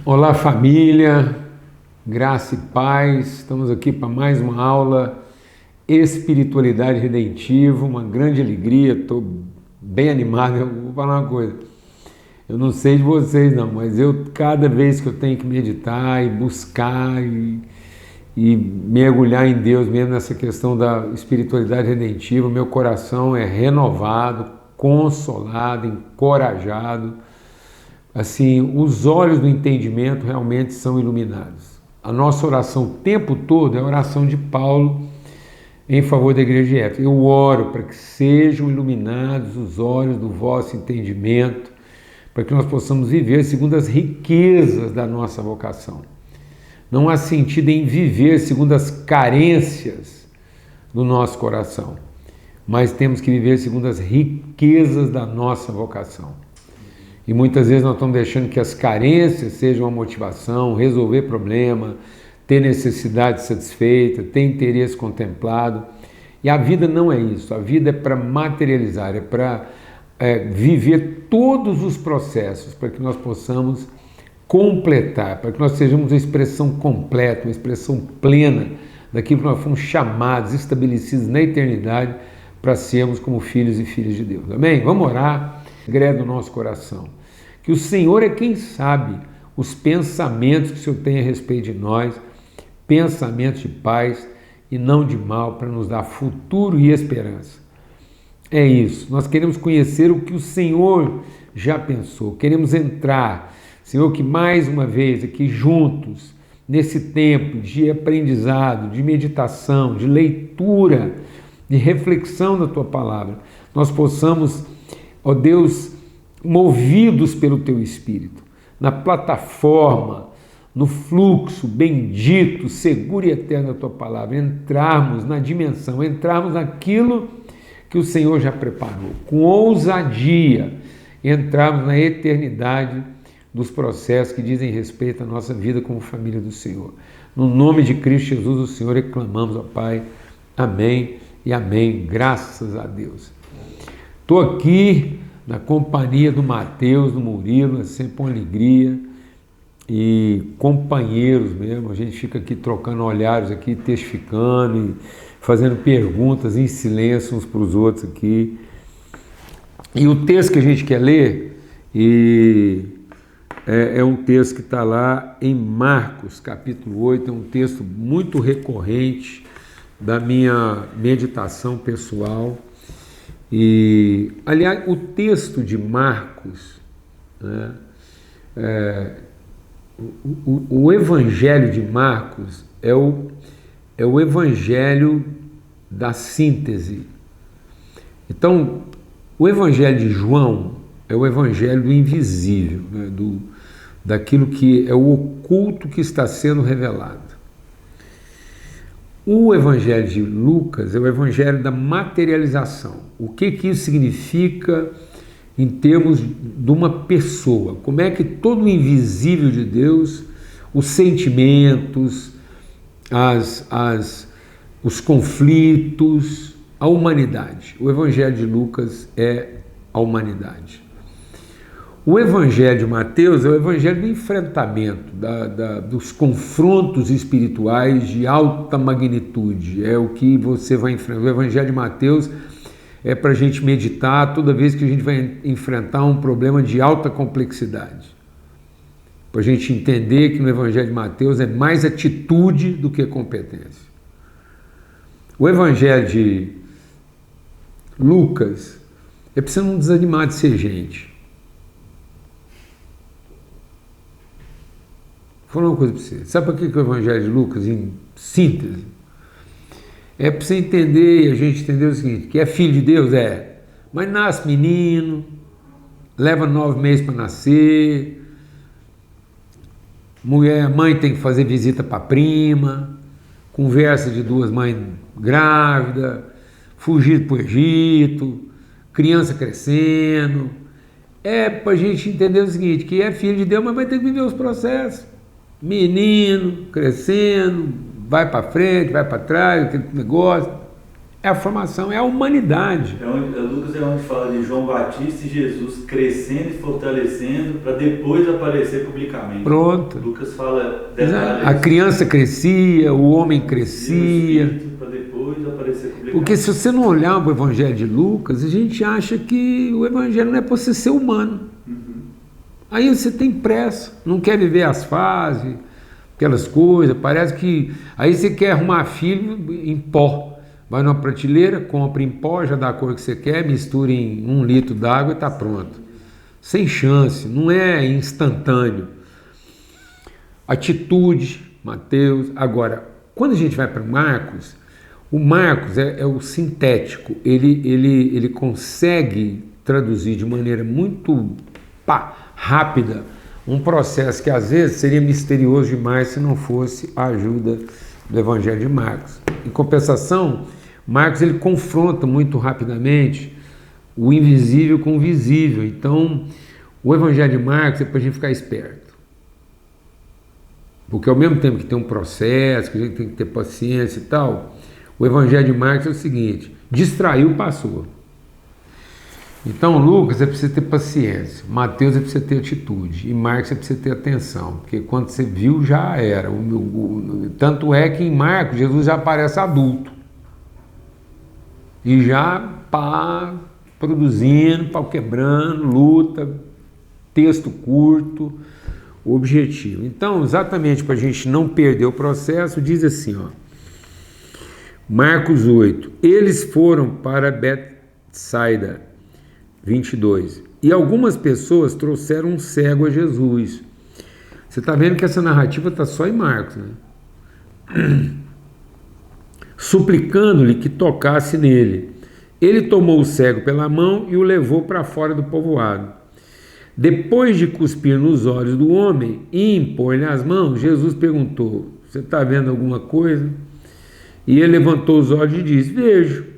Olá família, graça e paz, estamos aqui para mais uma aula Espiritualidade Redentiva, uma grande alegria, estou bem animado. Eu vou falar uma coisa, eu não sei de vocês não, mas cada vez que eu tenho que meditar e buscar e mergulhar em Deus mesmo nessa questão da espiritualidade redentiva, meu coração é renovado, consolado, encorajado. Assim, os olhos do entendimento realmente são iluminados. A nossa oração o tempo todo é a oração de Paulo em favor da igreja de Éfeso. Eu oro para que sejam iluminados os olhos do vosso entendimento, para que nós possamos viver segundo as riquezas da nossa vocação. Não há sentido em viver segundo as carências do nosso coração, mas temos que viver segundo as riquezas da nossa vocação. E muitas vezes nós estamos deixando que as carências sejam a motivação, resolver problema, ter necessidade satisfeita, ter interesse contemplado. E a vida não é isso, a vida é para materializar, é para viver todos os processos, para que nós possamos completar, para que nós sejamos uma expressão completa, uma expressão plena daquilo que nós fomos chamados, estabelecidos na eternidade, para sermos como filhos e filhas de Deus. Amém? Vamos orar. Segredo do nosso coração, que o Senhor é quem sabe os pensamentos que o Senhor tem a respeito de nós, pensamentos de paz e não de mal, para nos dar futuro e esperança. É isso, nós queremos conhecer o que o Senhor já pensou, queremos entrar, Senhor, que mais uma vez aqui juntos, nesse tempo de aprendizado, de meditação, de leitura, de reflexão da Tua Palavra, nós possamos, ó Deus, movidos pelo Teu Espírito, na plataforma, no fluxo bendito, seguro e eterno da Tua Palavra, entrarmos na dimensão, entrarmos naquilo que o Senhor já preparou, com ousadia, entrarmos na eternidade dos processos que dizem respeito à nossa vida como família do Senhor. No nome de Cristo Jesus, o Senhor, reclamamos, ó Pai, amém e amém, graças a Deus. Estou aqui na companhia do Mateus, do Murilo, é sempre uma alegria, e companheiros mesmo, a gente fica aqui trocando olhares aqui, testificando e fazendo perguntas em silêncio uns para os outros aqui. E o texto que a gente quer ler é um texto que está lá em Marcos, capítulo 8, é um texto muito recorrente da minha meditação pessoal. E, aliás, o texto de Marcos, né, o Evangelho de Marcos é o Evangelho da síntese. Então, o Evangelho de João é o Evangelho do invisível, né, daquilo que é o oculto que está sendo revelado. O Evangelho de Lucas é o Evangelho da materialização. O que isso significa em termos de uma pessoa? Como é que todo o invisível de Deus, os sentimentos, os conflitos, a humanidade. O Evangelho de Lucas é a humanidade. O Evangelho de Mateus é o Evangelho do enfrentamento, dos confrontos espirituais de alta magnitude. É o que você vai enfrentar. O Evangelho de Mateus é para a gente meditar toda vez que a gente vai enfrentar um problema de alta complexidade. Para a gente entender que no Evangelho de Mateus é mais atitude do que competência. O Evangelho de Lucas é para você não desanimar de ser gente. Vou falar uma coisa para você. Sabe por que o Evangelho de Lucas, em síntese, é para você entender e a gente entender o seguinte, que é filho de Deus, mas nasce menino, leva 9 meses para nascer, mãe tem que fazer visita para a prima, conversa de 2 mães grávidas, fugir para o Egito, criança crescendo. É para a gente entender o seguinte, que é filho de Deus, mas vai ter que viver os processos. Menino, crescendo, vai para frente, vai para trás, aquele negócio. é a formação, é a humanidade. Lucas é onde fala de João Batista e Jesus crescendo e fortalecendo para depois aparecer publicamente. Pronto. Lucas fala a criança crescia, o homem crescia. Para depois aparecer publicamente. Porque se você não olhar o Evangelho de Lucas, a gente acha que o Evangelho não é para você ser humano. Aí você tem pressa, não quer viver as fases, aquelas coisas, parece que... Aí você quer arrumar filho em pó. Vai numa prateleira, compra em pó, já dá a cor que você quer, mistura em 1 litro d'água e está pronto. Sem chance, não é instantâneo. Atitude, Mateus. Agora, quando a gente vai para Marcos, o Marcos é o sintético, ele consegue traduzir de maneira muito rápida um processo que às vezes seria misterioso demais se não fosse a ajuda do Evangelho de Marcos. Em compensação, Marcos ele confronta muito rapidamente o invisível com o visível. Então, o Evangelho de Marcos é para a gente ficar esperto. Porque ao mesmo tempo que tem um processo, que a gente tem que ter paciência e tal, o Evangelho de Marcos é o seguinte: distraiu, passou. Então, Lucas é para você ter paciência, Mateus é para você ter atitude, e Marcos é para você ter atenção, porque quando você viu já era. Tanto é que em Marcos Jesus já aparece adulto, e já produzindo, pau quebrando, luta, texto curto, objetivo. Então, exatamente para a gente não perder o processo, diz assim, ó, Marcos 8, eles foram para Betsaida, 22. E algumas pessoas trouxeram um cego a Jesus. Você está vendo que essa narrativa está só em Marcos, né? Suplicando-lhe que tocasse nele. Ele tomou o cego pela mão e o levou para fora do povoado. Depois de cuspir nos olhos do homem e impor-lhe as mãos, Jesus perguntou: você está vendo alguma coisa? E ele levantou os olhos e disse: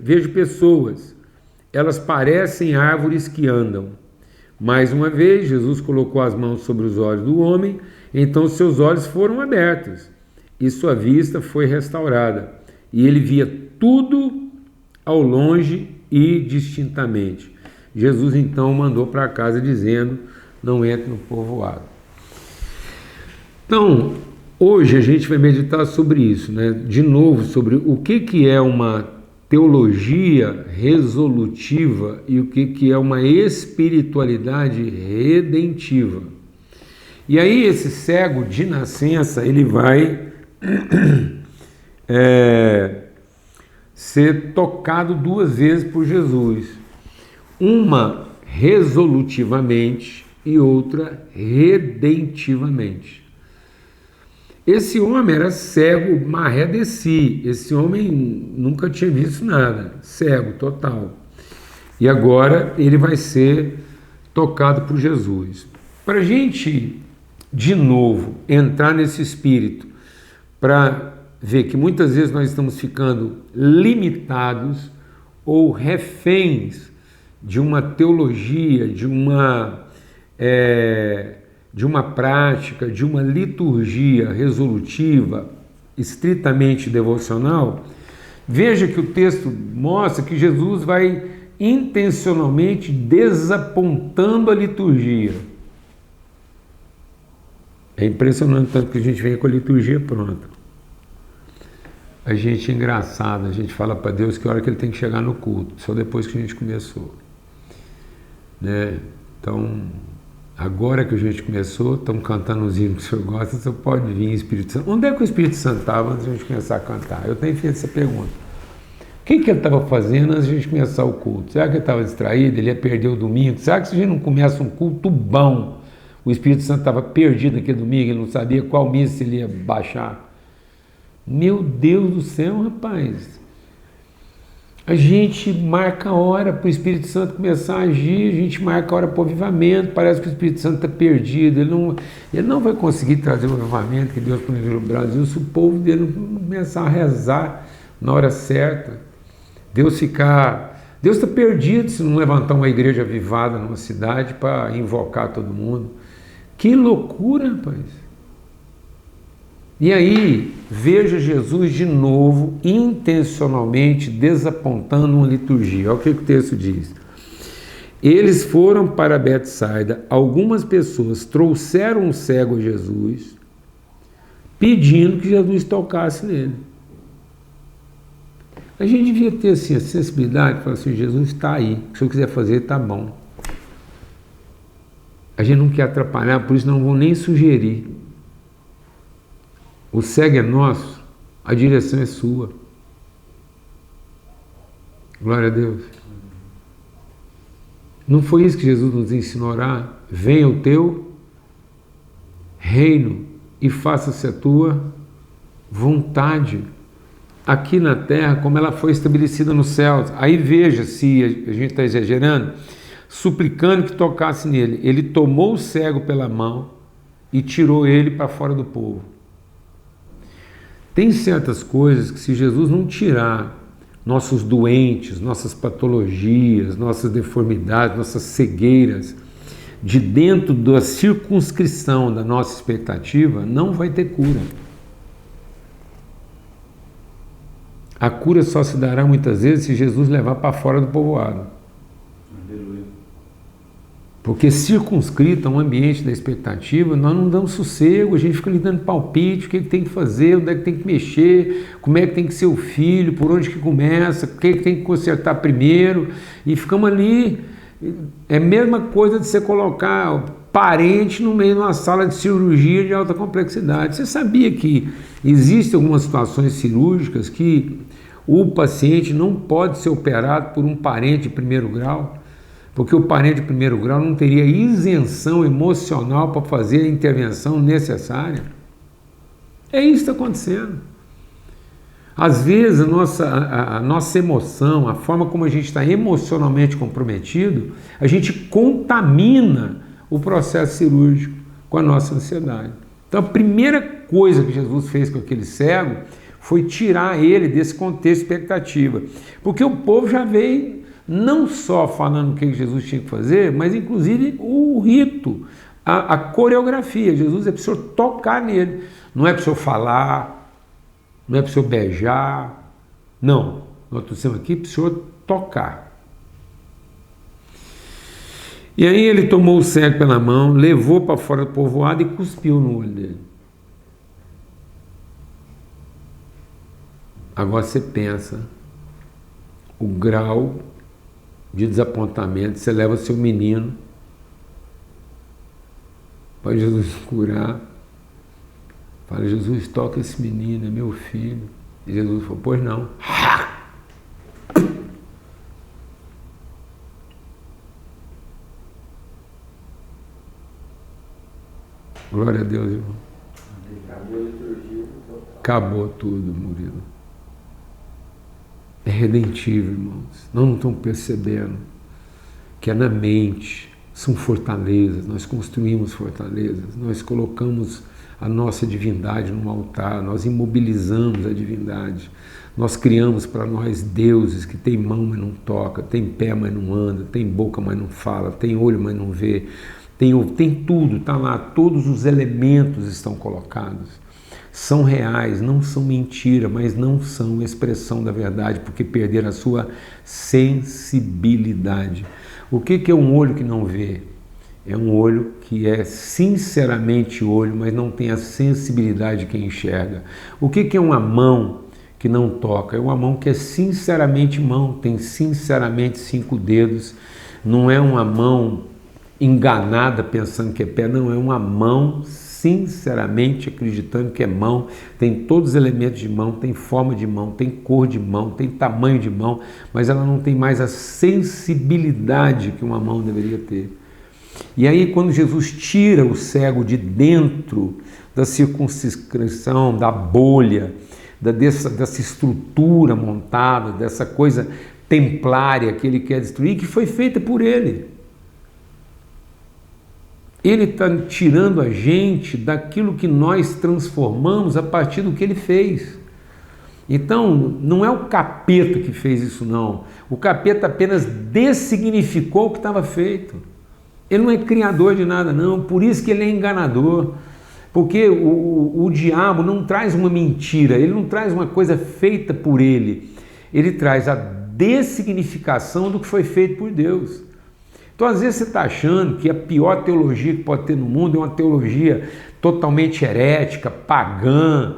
vejo pessoas. Elas parecem árvores que andam. Mais uma vez, Jesus colocou as mãos sobre os olhos do homem, então seus olhos foram abertos, e sua vista foi restaurada, e ele via tudo ao longe e distintamente. Jesus então o mandou para casa dizendo: não entre no povoado. Então, hoje a gente vai meditar sobre isso, né? De novo, sobre o que é uma teologia resolutiva e o que é uma espiritualidade redentiva. E aí esse cego de nascença, ele vai ser tocado 2 vezes por Jesus. Uma resolutivamente e outra redentivamente. Esse homem era cego, maré de si. Esse homem nunca tinha visto nada, cego total. E agora ele vai ser tocado por Jesus. Para a gente, de novo, entrar nesse espírito, para ver que muitas vezes nós estamos ficando limitados ou reféns de uma teologia, de uma prática, de uma liturgia resolutiva, estritamente devocional, veja que o texto mostra que Jesus vai intencionalmente desapontando a liturgia. É impressionante tanto que a gente vem com a liturgia pronta. A gente é engraçado, a gente fala para Deus que a hora que ele tem que chegar no culto, só depois que a gente começou. Né? Então, agora que a gente começou, estamos cantando os hinos que o senhor gosta, você pode vir Espírito Santo. Onde é que o Espírito Santo estava antes de a gente começar a cantar? Eu tenho feito essa pergunta. O que ele estava fazendo antes de a gente começar o culto? Será que ele estava distraído? Ele ia perder o domingo? Será que se a gente não começa um culto bom, o Espírito Santo estava perdido naquele domingo, ele não sabia qual missa ele ia baixar? Meu Deus do céu, rapaz! A gente marca a hora para o Espírito Santo começar a agir, a gente marca a hora para o avivamento, parece que o Espírito Santo está perdido, ele não vai conseguir trazer o avivamento que Deus planejou no Brasil se o povo dele não começar a rezar na hora certa. Deus está perdido se não levantar uma igreja avivada numa cidade para invocar todo mundo. Que loucura, rapaz! E aí, veja Jesus de novo, intencionalmente desapontando uma liturgia. Olha o que o texto diz. Eles foram para Betsaida, algumas pessoas trouxeram um cego a Jesus, pedindo que Jesus tocasse nele. A gente devia ter assim, a sensibilidade de falar assim, Jesus está aí, se eu quiser fazer, está bom. A gente não quer atrapalhar, por isso não vou nem sugerir. O cego é nosso, a direção é sua. Glória a Deus. Não foi isso que Jesus nos ensinou a orar? Venha o teu reino e faça-se a tua vontade aqui na terra como ela foi estabelecida nos céus. Aí veja se a gente está exagerando, suplicando que tocasse nele. Ele tomou o cego pela mão e tirou ele para fora do povo. Tem certas coisas que se Jesus não tirar nossos doentes, nossas patologias, nossas deformidades, nossas cegueiras de dentro da circunscrição da nossa expectativa, não vai ter cura. A cura só se dará muitas vezes se Jesus levar para fora do povoado. Aleluia. Porque circunscrito a um ambiente da expectativa, nós não damos sossego, a gente fica lhe dando palpite, o que tem que fazer, onde é que tem que mexer, como é que tem que ser o filho, por onde que começa, o que tem que consertar primeiro, e ficamos ali. É a mesma coisa de você colocar o parente no meio de uma sala de cirurgia de alta complexidade. Você sabia que existem algumas situações cirúrgicas que o paciente não pode ser operado por um parente de primeiro grau? Porque o parente de primeiro grau não teria isenção emocional para fazer a intervenção necessária. É isso que está acontecendo. Às vezes a nossa emoção, a forma como a gente está emocionalmente comprometido, a gente contamina o processo cirúrgico com a nossa ansiedade. Então a primeira coisa que Jesus fez com aquele cego foi tirar ele desse contexto de expectativa. Porque o povo já veio não só falando o que Jesus tinha que fazer, mas inclusive o rito, a coreografia. Jesus é para o senhor tocar nele, não é para o senhor falar, não é para o senhor beijar, não. Nós estamos aqui para o senhor tocar. E aí ele tomou o cego pela mão, levou para fora do povoado e cuspiu no olho dele. Agora você pensa o grau de desapontamento, você leva seu menino para Jesus curar, fala, Jesus, toca esse menino, é meu filho. E Jesus falou, pois não. Glória a Deus, irmão. Acabou a liturgia. Acabou tudo, Murilo. É redentivo, irmãos. Não estão percebendo que é na mente, são fortalezas, nós construímos fortalezas, nós colocamos a nossa divindade no altar, nós imobilizamos a divindade, nós criamos para nós deuses que tem mão, mas não toca, tem pé, mas não anda, tem boca, mas não fala, tem olho, mas não vê, tem tudo, está lá, todos os elementos estão colocados. São reais, não são mentira, mas não são expressão da verdade, porque perderam a sua sensibilidade. O que é um olho que não vê? É um olho que é sinceramente olho, mas não tem a sensibilidade de quem enxerga. O que é uma mão que não toca? É uma mão que é sinceramente mão, tem sinceramente 5 dedos, não é uma mão enganada pensando que é pé, não, é uma mão sinceramente acreditando que é mão, tem todos os elementos de mão, tem forma de mão, tem cor de mão, tem tamanho de mão, mas ela não tem mais a sensibilidade que uma mão deveria ter. E aí quando Jesus tira o cego de dentro da circunscrição, da bolha, dessa estrutura montada, dessa coisa templária que ele quer destruir, que foi feita por ele. Ele está tirando a gente daquilo que nós transformamos a partir do que ele fez. Então, não é o capeta que fez isso, não. O capeta apenas dessignificou o que estava feito. Ele não é criador de nada, não. Por isso que ele é enganador. Porque o diabo não traz uma mentira, ele não traz uma coisa feita por ele traz a dessignificação do que foi feito por Deus. Então, às vezes, você está achando que a pior teologia que pode ter no mundo é uma teologia totalmente herética, pagã,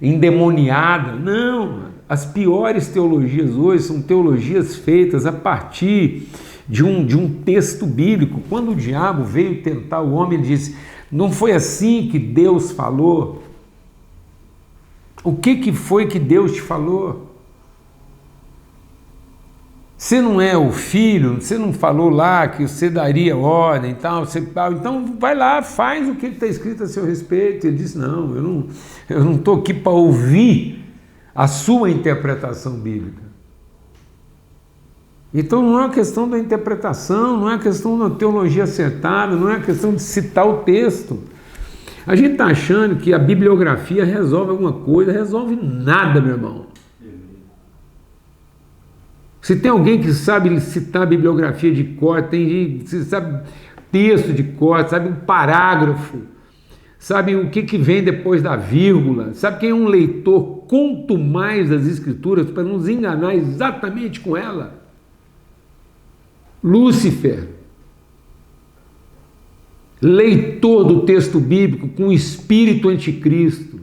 endemoniada. Não, as piores teologias hoje são teologias feitas a partir de um texto bíblico. Quando o diabo veio tentar o homem, ele disse: não foi assim que Deus falou? O que foi que Deus te falou? Você não é o filho, você não falou lá que você daria ordem e tal, então vai lá, faz o que está escrito a seu respeito. Ele disse: não, eu não estou aqui para ouvir a sua interpretação bíblica. Então não é uma questão da interpretação, não é uma questão da teologia acertada, não é uma questão de citar o texto. A gente está achando que a bibliografia resolve alguma coisa, resolve nada, meu irmão. Se tem alguém que sabe citar a bibliografia de cor, se sabe texto de cor, sabe um parágrafo, sabe o que vem depois da vírgula, sabe quem é um leitor quanto mais das Escrituras para nos enganar exatamente com ela? Lúcifer, leitor do texto bíblico com espírito anticristo.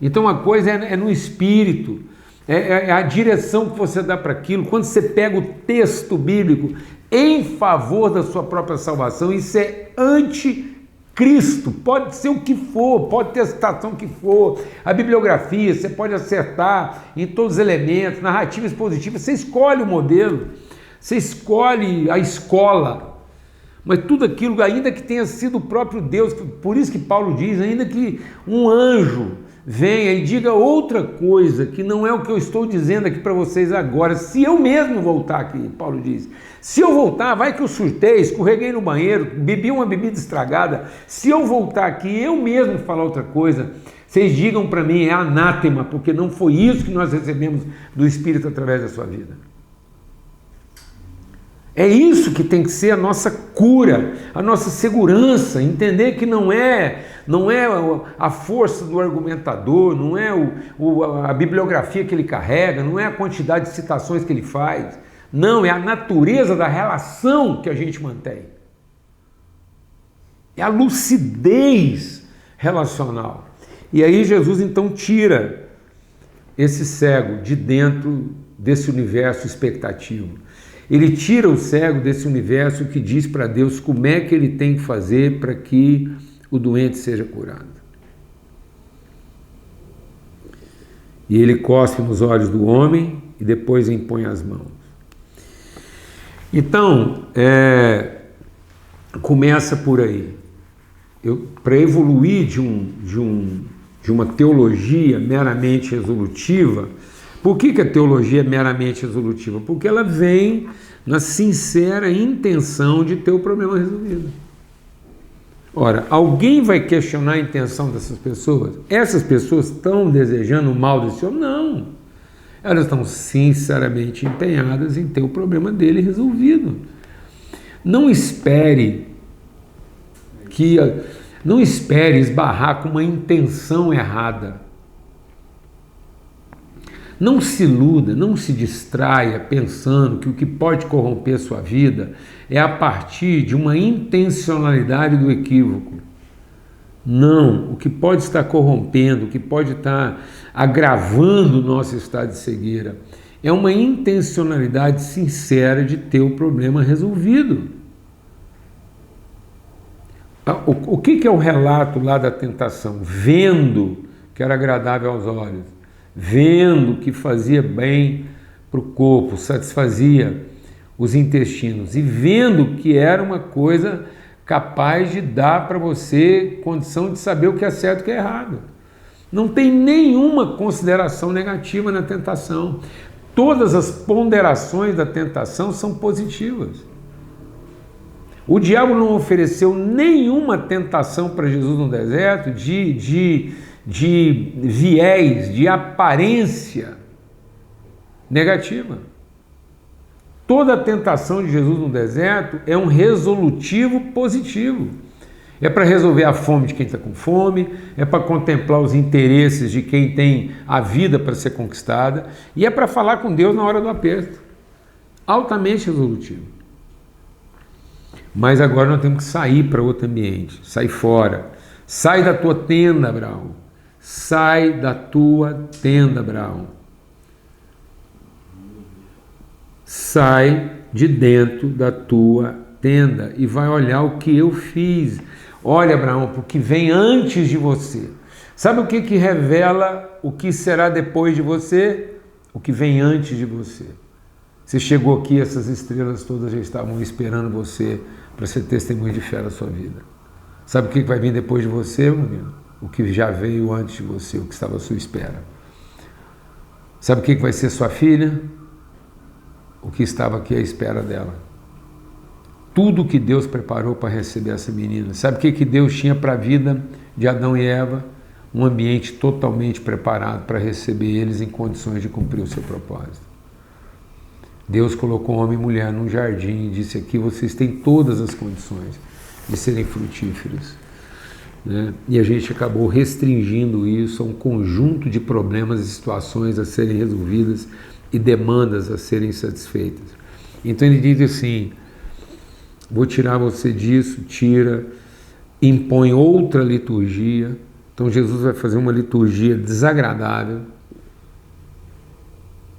Então a coisa é no espírito, é a direção que você dá para aquilo. Quando você pega o texto bíblico em favor da sua própria salvação, isso é anticristo. Pode ser o que for, pode ter a citação que for, a bibliografia, você pode acertar em todos os elementos, narrativa expositiva, você escolhe o modelo, você escolhe a escola, mas tudo aquilo, ainda que tenha sido o próprio Deus, por isso que Paulo diz, ainda que um anjo venha e diga outra coisa, que não é o que eu estou dizendo aqui para vocês agora, se eu mesmo voltar aqui, Paulo diz, se eu voltar, vai que eu surtei, escorreguei no banheiro, bebi uma bebida estragada, se eu voltar aqui, eu mesmo falar outra coisa, vocês digam para mim, é anátema, porque não foi isso que nós recebemos do Espírito através da sua vida. É isso que tem que ser a nossa cura, a nossa segurança, entender que não é a força do argumentador, não é a bibliografia que ele carrega, não é a quantidade de citações que ele faz, não, é a natureza da relação que a gente mantém. É a lucidez relacional. E aí Jesus então tira esse cego de dentro desse universo expectativo. Ele tira o cego desse universo que diz para Deus como é que ele tem que fazer para que o doente seja curado. E ele cospe nos olhos do homem e depois impõe as mãos. Então, começa por aí. Para evoluir de uma teologia meramente resolutiva. Por que a teologia é meramente resolutiva? Porque ela vem na sincera intenção de ter o problema resolvido. Ora, alguém vai questionar a intenção dessas pessoas? Essas pessoas estão desejando o mal desse homem? Não. Elas estão sinceramente empenhadas em ter o problema dele resolvido. Não espere esbarrar com uma intenção errada. Não se iluda, não se distraia pensando que o que pode corromper sua vida é a partir de uma intencionalidade do equívoco. Não, o que pode estar corrompendo, o que pode estar agravando o nosso estado de cegueira é uma intencionalidade sincera de ter o problema resolvido. O que é o relato lá da tentação? Vendo que era agradável aos olhos, vendo que fazia bem para o corpo, satisfazia os intestinos e vendo que era uma coisa capaz de dar para você condição de saber o que é certo e o que é errado. Não tem nenhuma consideração negativa na tentação. Todas as ponderações da tentação são positivas. O diabo não ofereceu nenhuma tentação para Jesus no deserto de viés, de aparência negativa. Toda a tentação de Jesus no deserto é um resolutivo positivo. É para resolver a fome de quem está com fome, é para contemplar os interesses de quem tem a vida para ser conquistada, e é para falar com Deus na hora do aperto. Altamente resolutivo. Mas agora nós temos que sair para outro ambiente, sair fora. Sai da tua tenda, Abraão. Sai da tua tenda, Abraão. Sai de dentro da tua tenda e vai olhar o que eu fiz. Olha, Abraão, porque vem antes de você. Sabe o que revela o que será depois de você? O que vem antes de você. Você chegou aqui, essas estrelas todas já estavam esperando você para ser testemunho de fé na sua vida. Sabe o que vai vir depois de você, meu amigo? O que já veio antes de você, o que estava à sua espera. Sabe o que vai ser sua filha? O que estava aqui à espera dela. Tudo que Deus preparou para receber essa menina. Sabe o que Deus tinha para a vida de Adão e Eva? Um ambiente totalmente preparado para receber eles em condições de cumprir o seu propósito. Deus colocou homem e mulher num jardim e disse: aqui vocês têm todas as condições de serem frutíferos. Né? E a gente acabou restringindo isso a um conjunto de problemas e situações a serem resolvidas e demandas a serem satisfeitas. Então ele diz assim: vou tirar você disso, tira, impõe outra liturgia. Então Jesus vai fazer uma liturgia desagradável.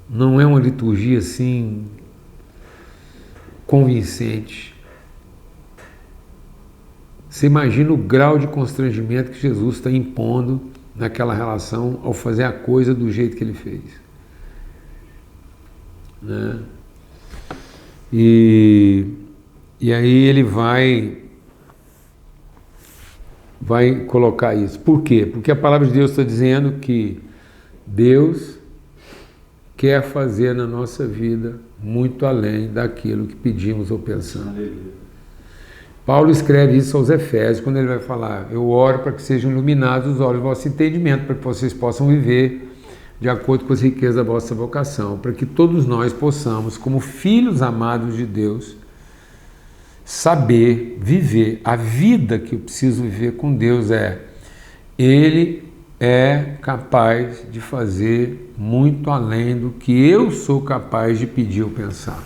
Não é uma liturgia assim convincente. Você imagina o grau de constrangimento que Jesus está impondo naquela relação ao fazer a coisa do jeito que ele fez. Né? E aí ele vai colocar isso. Por quê? Porque a palavra de Deus está dizendo que Deus quer fazer na nossa vida muito além daquilo que pedimos ou pensamos. Paulo escreve isso aos Efésios, quando ele vai falar: eu oro para que sejam iluminados os olhos do vosso entendimento, para que vocês possam viver de acordo com as riquezas da vossa vocação, para que todos nós possamos, como filhos amados de Deus, saber viver a vida que eu preciso viver com Deus. Ele é capaz de fazer muito além do que eu sou capaz de pedir ou pensar.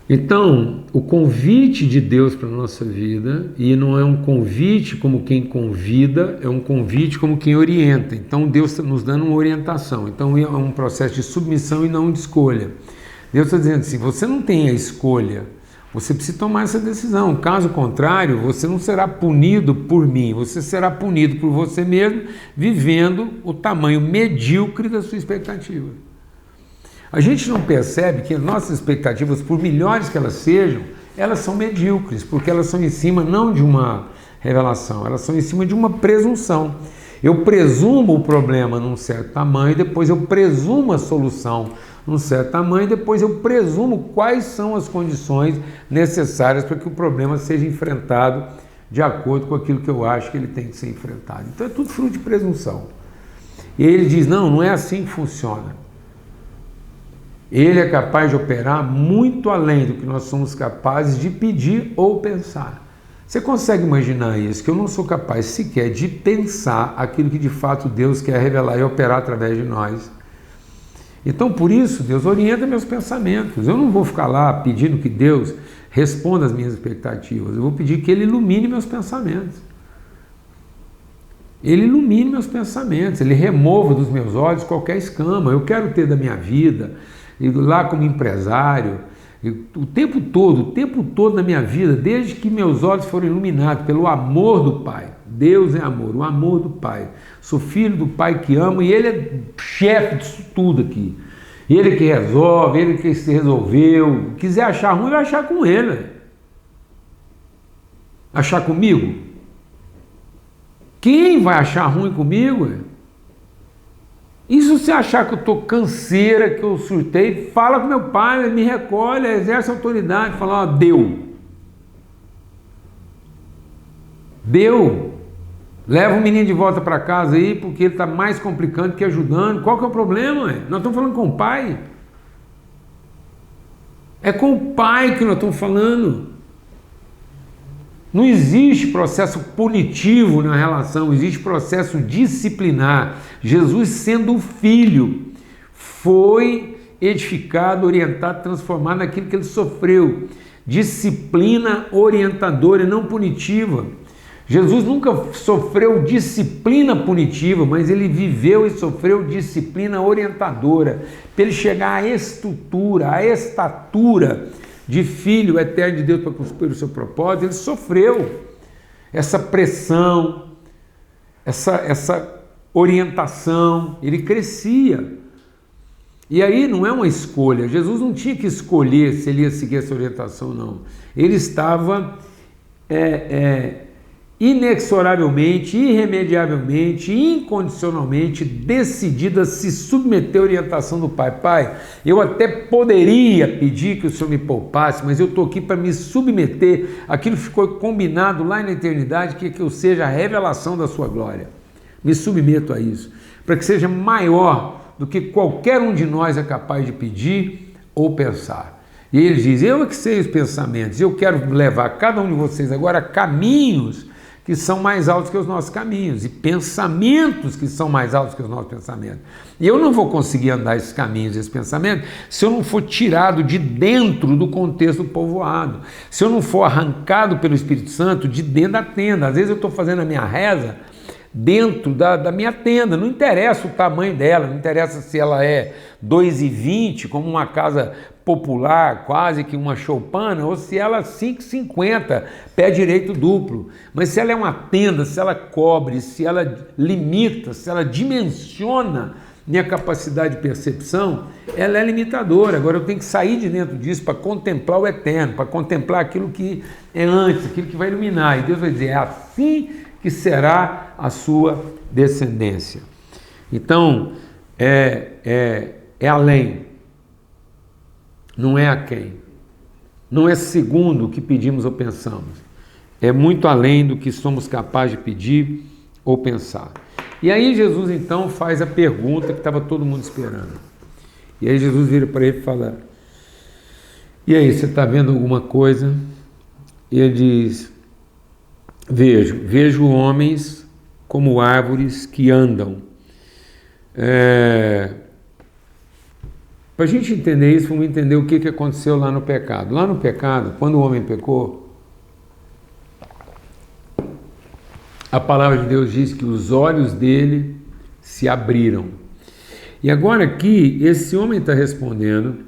Então, o convite de Deus para a nossa vida, e não é um convite como quem convida, é um convite como quem orienta. Então, Deus está nos dando uma orientação. Então, é um processo de submissão e não de escolha. Deus está dizendo assim: você não tem a escolha, você precisa tomar essa decisão. Caso contrário, você não será punido por mim, você será punido por você mesmo, vivendo o tamanho medíocre da sua expectativa. A gente não percebe que as nossas expectativas, por melhores que elas sejam, elas são medíocres, porque elas são em cima não de uma revelação, elas são em cima de uma presunção. Eu presumo o problema num certo tamanho, depois eu presumo a solução num certo tamanho, depois eu presumo quais são as condições necessárias para que o problema seja enfrentado de acordo com aquilo que eu acho que ele tem que ser enfrentado. Então é tudo fruto de presunção. E ele diz: não é assim que funciona. Ele é capaz de operar muito além do que nós somos capazes de pedir ou pensar. Você consegue imaginar isso? Que eu não sou capaz sequer de pensar aquilo que de fato Deus quer revelar e operar através de nós. Então, por isso, Deus orienta meus pensamentos. Eu não vou ficar lá pedindo que Deus responda às minhas expectativas. Eu vou pedir que Ele ilumine meus pensamentos. Ele ilumine meus pensamentos. Ele remova dos meus olhos qualquer escama. Eu quero ter da minha vida, e lá como empresário, o tempo todo na minha vida, desde que meus olhos foram iluminados pelo amor do Pai. Deus é amor, o amor do Pai. Sou filho do Pai que amo e Ele é chefe disso tudo aqui. Ele que resolve, Ele que se resolveu. Quiser achar ruim, vai achar com Ele. Achar comigo? Quem vai achar ruim comigo? E se você achar que eu estou canseira, que eu surtei, fala com meu pai, ele me recolhe, exerce autoridade, fala: deu. Leva o menino de volta para casa aí, porque ele está mais complicando que ajudando. Qual que é o problema? Nós estamos falando com o pai. É com o pai que nós estamos falando. Não existe processo punitivo na relação, existe processo disciplinar. Jesus, sendo filho, foi edificado, orientado, transformado naquilo que ele sofreu. Disciplina orientadora e não punitiva. Jesus nunca sofreu disciplina punitiva, mas ele viveu e sofreu disciplina orientadora, para ele chegar à estrutura, à estatura de filho eterno de Deus para cumprir o seu propósito. Ele sofreu essa pressão, essa orientação, ele crescia. E aí não é uma escolha, Jesus não tinha que escolher se ele ia seguir essa orientação, não. Ele estava inexoravelmente, irremediavelmente, incondicionalmente decidido a se submeter à orientação do Pai. Pai, eu até poderia pedir que o Senhor me poupasse, mas eu estou aqui para me submeter àquilo que ficou combinado lá na eternidade, que eu seja a revelação da sua glória. Me submeto a isso, para que seja maior do que qualquer um de nós é capaz de pedir ou pensar. E ele diz, eu é que sei os pensamentos, eu quero levar cada um de vocês agora a caminhos que são mais altos que os nossos caminhos, e pensamentos que são mais altos que os nossos pensamentos. E eu não vou conseguir andar esses caminhos, esses pensamentos, se eu não for tirado de dentro do contexto povoado, se eu não for arrancado pelo Espírito Santo de dentro da tenda. Às vezes eu estou fazendo a minha reza dentro da minha tenda, não interessa o tamanho dela, não interessa se ela é 2,20, como uma casa popular, quase que uma choupana, ou se ela é 5,50, pé direito duplo. Mas se ela é uma tenda, se ela cobre, se ela limita, se ela dimensiona minha capacidade de percepção, ela é limitadora. Agora eu tenho que sair de dentro disso para contemplar o eterno, para contemplar aquilo que é antes, aquilo que vai iluminar. E Deus vai dizer, é assim que será a sua descendência. Então, é além, não é a quem, não é segundo o que pedimos ou pensamos, é muito além do que somos capazes de pedir ou pensar. E aí Jesus então faz a pergunta que estava todo mundo esperando. E aí Jesus vira para ele e fala, e aí, você está vendo alguma coisa? E ele diz, vejo homens como árvores que andam. Para a gente entender isso, vamos entender o que aconteceu lá no pecado. Lá no pecado, quando o homem pecou, a palavra de Deus diz que os olhos dele se abriram. E agora aqui, esse homem está respondendo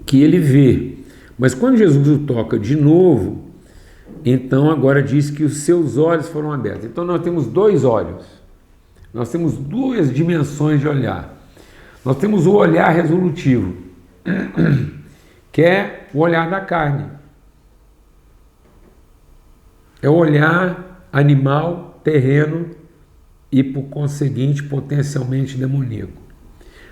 que ele vê. Mas quando Jesus o toca de novo, então agora diz que os seus olhos foram abertos. Então nós temos dois olhos. Nós temos duas dimensões de olhar. Nós temos o olhar resolutivo, que é o olhar da carne. É o olhar animal, terreno e, por conseguinte, potencialmente demoníaco.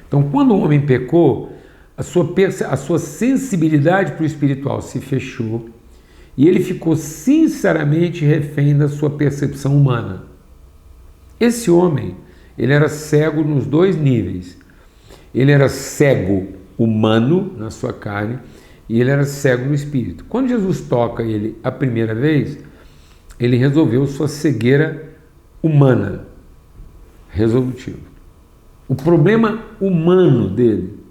Então, quando o homem pecou, a sua sensibilidade para o espiritual se fechou e ele ficou sinceramente refém da sua percepção humana. Esse homem, ele era cego nos dois níveis. Ele era cego humano na sua carne e ele era cego no espírito. Quando Jesus toca ele a primeira vez, ele resolveu sua cegueira humana, resolutivo. O problema humano dele,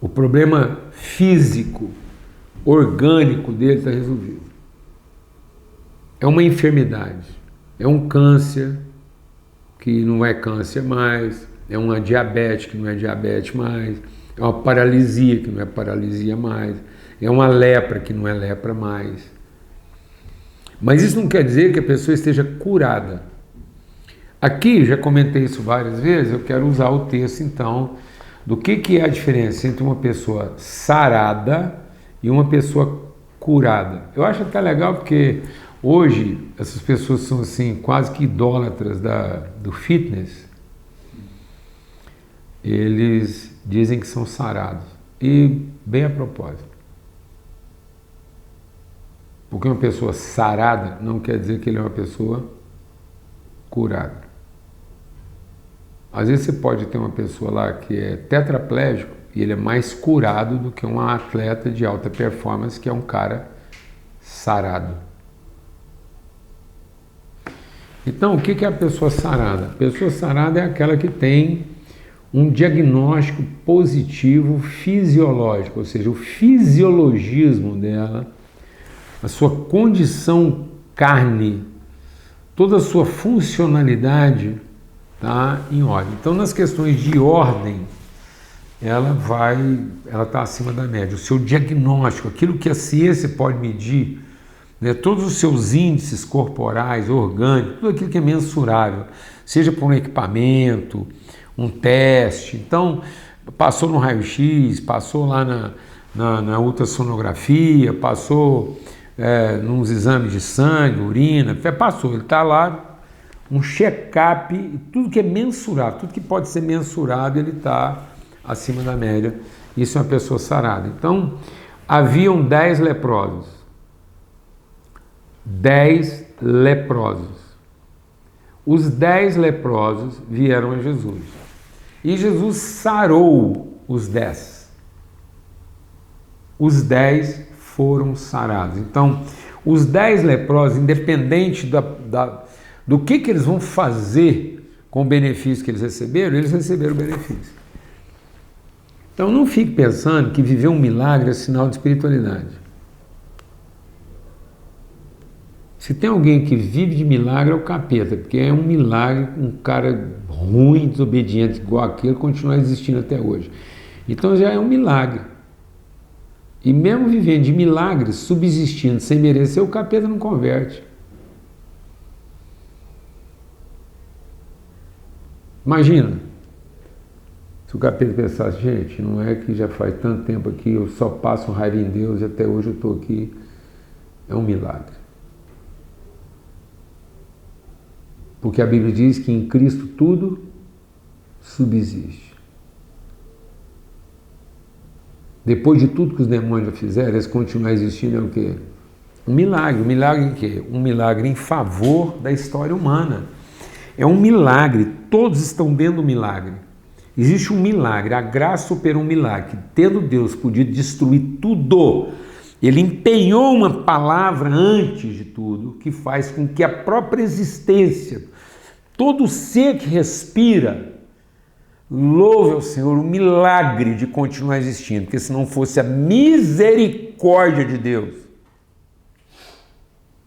o problema físico, orgânico dele está resolvido. É uma enfermidade, é um câncer que não é câncer mais, é uma diabetes que não é diabetes mais, é uma paralisia que não é paralisia mais, é uma lepra que não é lepra mais. Mas isso não quer dizer que a pessoa esteja curada. Aqui, já comentei isso várias vezes, eu quero usar o texto então, do que é a diferença entre uma pessoa sarada e uma pessoa curada. Eu acho até legal porque hoje essas pessoas são assim, quase que idólatras do fitness. Eles dizem que são sarados. E bem a propósito. Porque uma pessoa sarada não quer dizer que ele é uma pessoa curada. Às vezes você pode ter uma pessoa lá que é tetraplégico e ele é mais curado do que um atleta de alta performance que é um cara sarado. Então, o que é a pessoa sarada? A pessoa sarada é aquela que tem um diagnóstico positivo fisiológico, ou seja, o fisiologismo dela, a sua condição carne, toda a sua funcionalidade está em ordem. Então, nas questões de ordem, ela está acima da média. O seu diagnóstico, aquilo que a ciência pode medir, né, todos os seus índices corporais, orgânicos, tudo aquilo que é mensurável, seja por um equipamento, um teste. Então, passou no raio-x, passou lá na ultrassonografia, passou nos exames de sangue, urina, passou, ele está lá, um check-up, tudo que é mensurável, tudo que pode ser mensurado, ele está acima da média. Isso é uma pessoa sarada. Então, haviam 10 leprosos. 10 leprosos. Os 10 leprosos vieram a Jesus. E Jesus sarou os 10. Os 10 foram sarados. Então, os 10 leprosos, independente do que eles vão fazer com o benefício que eles receberam o benefício. Então, não fique pensando que viver um milagre é sinal de espiritualidade. Se tem alguém que vive de milagre, é o capeta, porque é um milagre um cara ruim, desobediente, igual aquele, continuar existindo até hoje. Então já é um milagre. E mesmo vivendo de milagres, subsistindo sem merecer, o capeta não converte. Imagina, se o capeta pensasse, gente, não é que já faz tanto tempo aqui, eu só passo raiva em Deus e até hoje eu estou aqui, é um milagre. Porque a Bíblia diz que em Cristo tudo subsiste. Depois de tudo que os demônios já fizeram, eles continuam existindo é o quê? Um milagre. Um milagre em quê? Um milagre em favor da história humana. É um milagre. Todos estão dentro do milagre. Existe um milagre. A graça opera um milagre. Tendo Deus podido destruir tudo, Ele empenhou uma palavra antes de tudo, que faz com que a própria existência, todo ser que respira, louve ao Senhor o milagre de continuar existindo, porque se não fosse a misericórdia de Deus,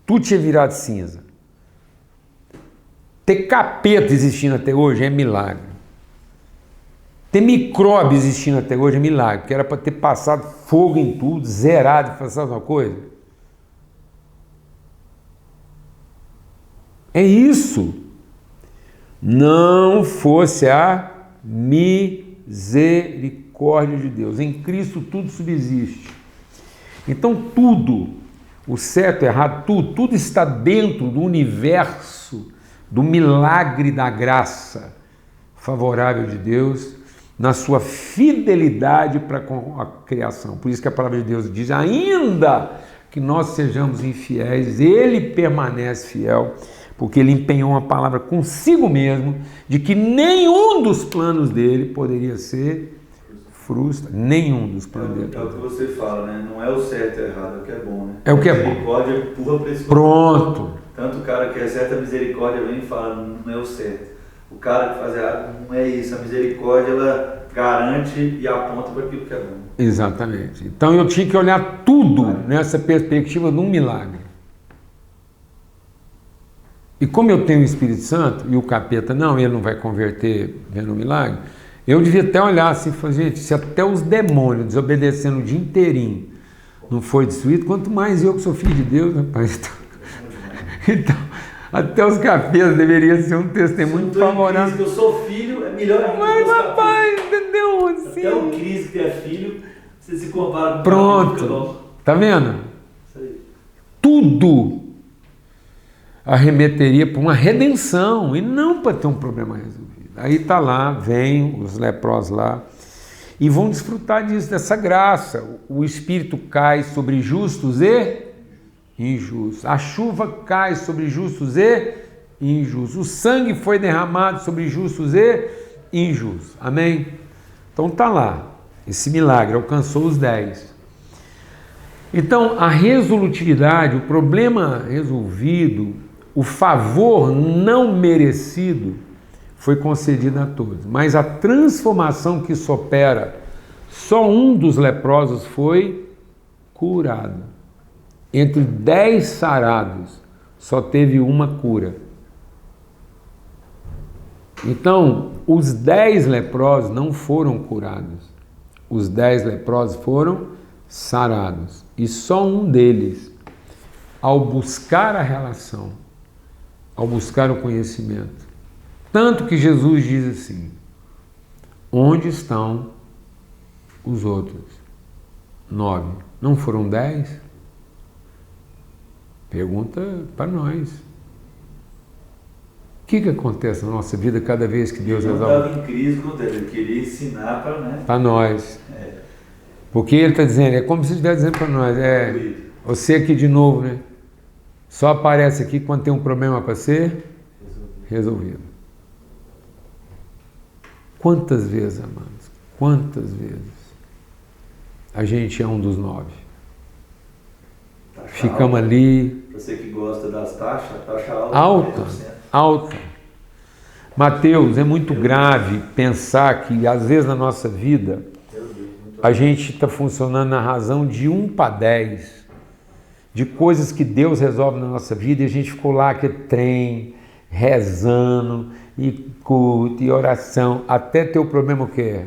tudo tinha virado cinza. Ter capeta existindo até hoje é milagre. Ter micróbio existindo até hoje é milagre, porque era para ter passado fogo em tudo, zerado, fazer uma coisa. É isso. Não fosse a misericórdia de Deus. Em Cristo tudo subsiste. Então tudo, o certo e o errado, tudo está dentro do universo do milagre da graça favorável de Deus, na sua fidelidade para com a criação. Por isso que a palavra de Deus diz, ainda que nós sejamos infiéis, Ele permanece fiel, porque Ele empenhou uma palavra consigo mesmo, de que nenhum dos planos dele poderia ser frustrado. Nenhum dos planos dele. É o que você fala, né? Não é o certo e o errado, é o que é bom, né? É o que é bom. Misericórdia empurra para esse Pronto. Tanto o cara que exerce a misericórdia vem e fala, não é o certo. O cara que faz errado, não é isso. A misericórdia, ela garante e aponta para aquilo que é bom. Exatamente. Então eu tinha que olhar tudo nessa perspectiva de um milagre. E como eu tenho o Espírito Santo e o capeta não, ele não vai converter vendo o milagre, eu devia até olhar assim e falar, gente, se até os demônios desobedecendo o dia inteirinho não foi destruído, quanto mais eu que sou filho de Deus, rapaz. Então, até os capetas deveriam ser um testemunho favorável. Se eu sou filho, é melhor ainda. Mas, rapaz, entendeu? Assim, até o Cris que é filho, você se compara com pronto. Tá vendo? Isso aí. Tudo arremeteria para uma redenção e não para ter um problema resolvido. Aí tá lá, vem os leprosos lá e vão desfrutar disso, dessa graça. O Espírito cai sobre justos e injustos. A chuva cai sobre justos e injustos. O sangue foi derramado sobre justos e injustos. Amém? Então tá lá. Esse milagre alcançou os 10. Então, a resolutividade, o problema resolvido, o favor não merecido foi concedido a todos. Mas a transformação que isso opera, só um dos leprosos foi curado. Entre 10 sarados, só teve uma cura. Então, os 10 leprosos não foram curados. Os 10 leprosos foram sarados. E só um deles, ao buscar a relação, ao buscar o conhecimento. Tanto que Jesus diz assim: onde estão os outros 9? Não foram 10? Pergunta para nós. O que acontece na nossa vida cada vez que Deus resolve? Ele não estava em crise com Deus, ele queria ensinar para nós. Porque ele está dizendo, é como se estivesse dizendo para nós, você aqui de novo, né? Só aparece aqui quando tem um problema para ser resolvido. Quantas vezes, amados, quantas vezes a gente é um dos 9? Ficamos ali. Você que gosta das taxas, taxa alta. Alta. Mateus, é muito grave pensar que às vezes na nossa vida a gente está funcionando na razão de 1 para 10, de coisas que Deus resolve na nossa vida e a gente ficou lá que trem, rezando, e culto, e oração, até ter o problema o quê?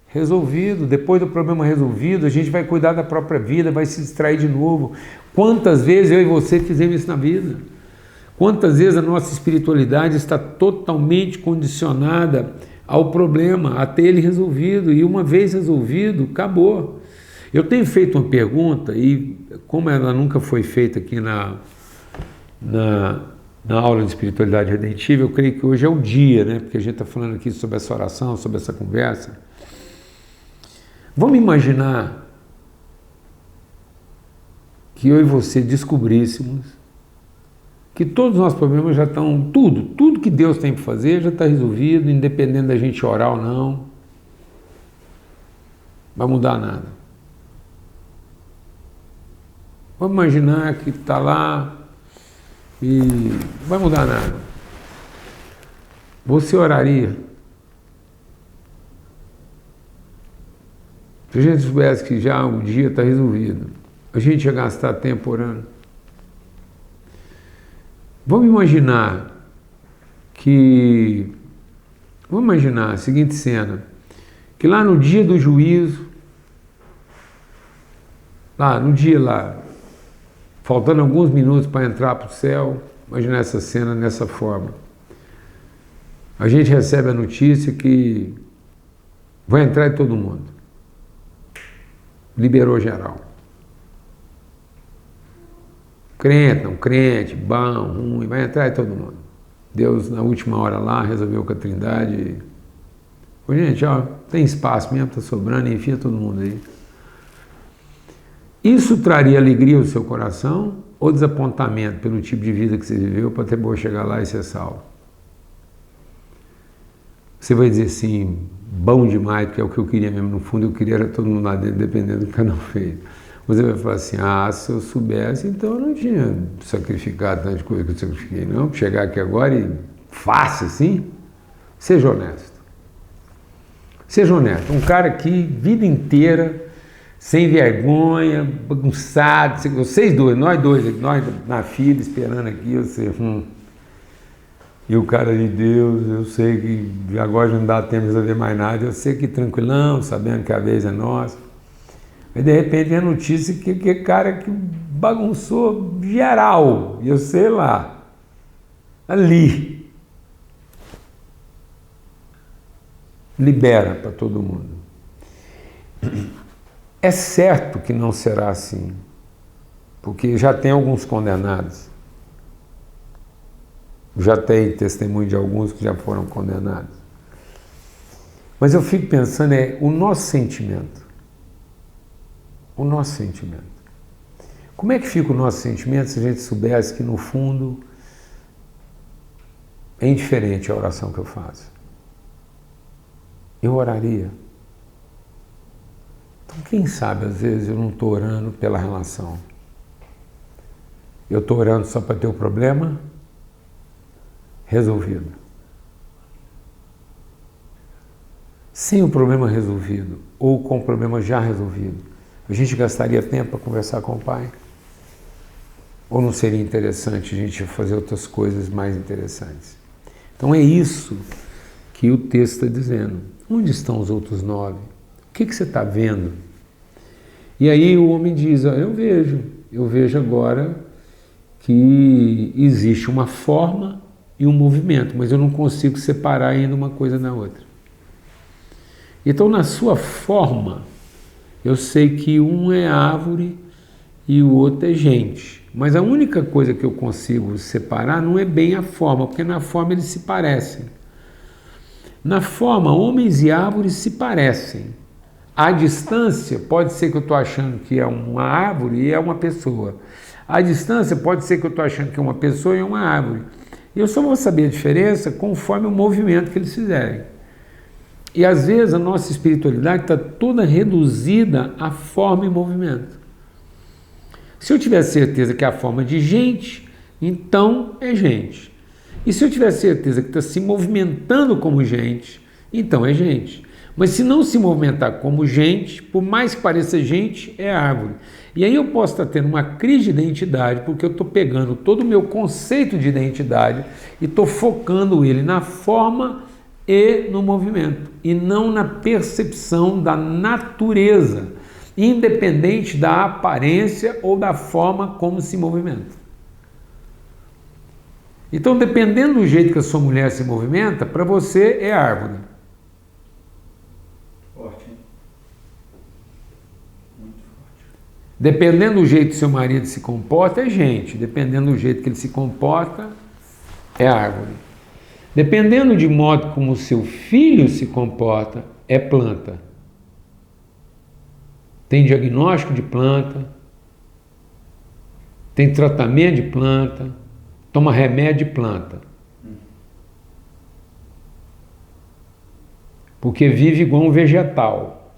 Resolvido. Depois do problema resolvido, a gente vai cuidar da própria vida, vai se distrair de novo. Quantas vezes eu e você fizemos isso na vida? Quantas vezes a nossa espiritualidade está totalmente condicionada ao problema, até ele resolvido, e uma vez resolvido, acabou. Eu tenho feito uma pergunta, e como ela nunca foi feita aqui na aula de espiritualidade redentiva, eu creio que hoje é o dia, né? Porque a gente está falando aqui sobre essa oração, sobre essa conversa. Vamos imaginar que eu e você descobríssemos que todos os nossos problemas já estão, tudo que Deus tem para fazer já está resolvido, independente da gente orar ou não. Não vai mudar nada. Vamos imaginar que está lá e não vai mudar nada. Você oraria? Se a gente soubesse que já o dia está resolvido, a gente ia gastar tempo orando. Vamos imaginar a seguinte cena, que lá no dia do juízo, faltando alguns minutos para entrar para o céu, imaginar essa cena dessa forma. A gente recebe a notícia que vai entrar em todo mundo. Liberou geral. Crente, não crente, bom, ruim, vai entrar em todo mundo. Deus, na última hora lá, resolveu com a Trindade. Ô, gente, tem espaço mesmo, está sobrando, enfia todo mundo aí. Isso traria alegria ao seu coração ou desapontamento pelo tipo de vida que você viveu para ter boa chegar lá e ser salvo? Você vai dizer assim, bom demais, porque é o que eu queria mesmo, no fundo eu queria era todo mundo lá dentro, dependendo do que cada um fez. Você vai falar assim, se eu soubesse, então eu não tinha sacrificado tantas coisas que eu sacrifiquei, não, para chegar aqui agora e fácil assim. Seja honesto. Seja honesto. Um cara que, vida inteira, sem vergonha, bagunçado, vocês dois, nós na fila, esperando aqui, você, E o cara de Deus, eu sei que agora não dá tempo de resolver mais nada, eu sei que tranquilão, sabendo que a vez é nossa. Mas de repente vem a notícia que cara que bagunçou geral, e eu sei lá, ali. Libera para todo mundo. É certo que não será assim, porque já tem alguns condenados. Já tem testemunho de alguns que já foram condenados. Mas eu fico pensando, o nosso sentimento. O nosso sentimento. Como é que fica o nosso sentimento se a gente soubesse que, no fundo, é indiferente a oração que eu faço? Eu oraria. Então, quem sabe, às vezes, eu não estou orando pela relação. Eu estou orando só para ter o problema resolvido. Sem o problema resolvido, ou com o problema já resolvido, a gente gastaria tempo para conversar com o Pai? Ou não seria interessante a gente fazer outras coisas mais interessantes? Então é isso que o texto está dizendo. Onde estão os outros 9? O que você está vendo? E aí o homem diz, eu vejo agora que existe uma forma e um movimento, mas eu não consigo separar ainda uma coisa da outra. Então, na sua forma, eu sei que um é árvore e o outro é gente. Mas a única coisa que eu consigo separar não é bem a forma, porque na forma eles se parecem. Na forma, homens e árvores se parecem. À distância, pode ser que eu estou achando que é uma árvore e é uma pessoa. À distância, pode ser que eu estou achando que é uma pessoa e é uma árvore. E eu só vou saber a diferença conforme o movimento que eles fizerem. E às vezes a nossa espiritualidade está toda reduzida a forma e movimento. Se eu tiver certeza que é a forma de gente, então é gente. E se eu tiver certeza que está se movimentando como gente, então é gente. Mas se não se movimentar como gente, por mais que pareça gente, é árvore. E aí eu posso estar tendo uma crise de identidade, porque eu estou pegando todo o meu conceito de identidade e estou focando ele na forma e no movimento, e não na percepção da natureza, independente da aparência ou da forma como se movimenta. Então, dependendo do jeito que a sua mulher se movimenta, para você é árvore. Forte, hein? Muito forte. Dependendo do jeito que seu marido se comporta, é gente. Dependendo do jeito que ele se comporta, é árvore. Dependendo de modo como o seu filho se comporta, é planta. Tem diagnóstico de planta, tem tratamento de planta, toma remédio de planta. Porque vive igual um vegetal.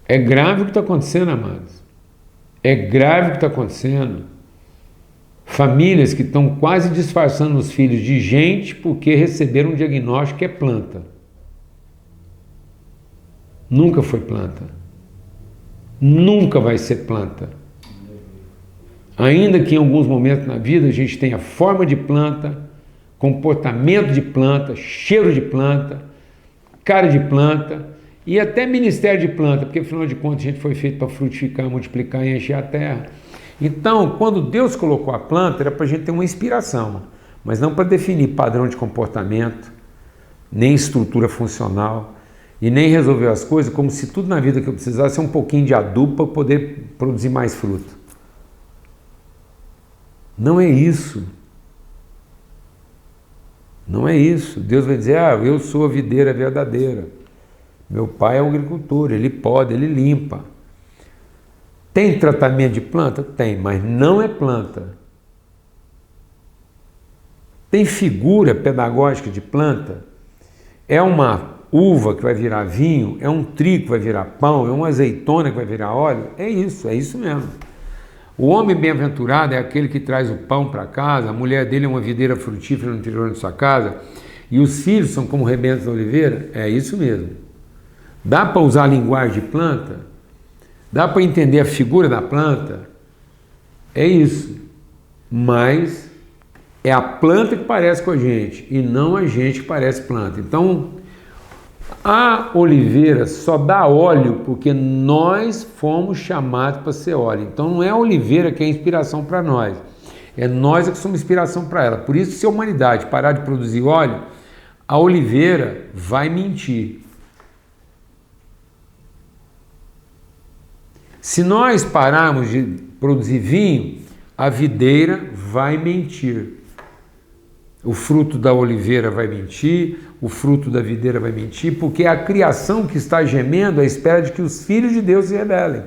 É grave o que está acontecendo, amados. É grave o que está acontecendo. Famílias que estão quase disfarçando os filhos de gente porque receberam um diagnóstico que é planta. Nunca foi planta. Nunca vai ser planta. Ainda que em alguns momentos na vida a gente tenha forma de planta, comportamento de planta, cheiro de planta, cara de planta e até ministério de planta, porque afinal de contas a gente foi feito para frutificar, multiplicar e encher a terra. Então, quando Deus colocou a planta, era para a gente ter uma inspiração, mas não para definir padrão de comportamento, nem estrutura funcional, e nem resolver as coisas como se tudo na vida que eu precisasse é um pouquinho de adubo para poder produzir mais fruto. Não é isso. Não é isso. Deus vai dizer, eu sou a videira verdadeira. Meu pai é um agricultor, ele poda, ele limpa. Tem tratamento de planta? Tem, mas não é planta. Tem figura pedagógica de planta? É uma uva que vai virar vinho? É um trigo que vai virar pão? É uma azeitona que vai virar óleo? É isso mesmo. O homem bem-aventurado é aquele que traz o pão para casa, a mulher dele é uma videira frutífera no interior de sua casa, e os filhos são como rebentos da oliveira? É isso mesmo. Dá para usar a linguagem de planta? Dá para entender a figura da planta? É isso. Mas é a planta que parece com a gente e não a gente que parece planta. Então, a oliveira só dá óleo porque nós fomos chamados para ser óleo. Então, não é a oliveira que é inspiração para nós. É nós que somos inspiração para ela. Por isso, se a humanidade parar de produzir óleo, a oliveira vai mentir. Se nós pararmos de produzir vinho, a videira vai mentir. O fruto da oliveira vai mentir, o fruto da videira vai mentir, porque é a criação que está gemendo à espera de que os filhos de Deus se rebelem.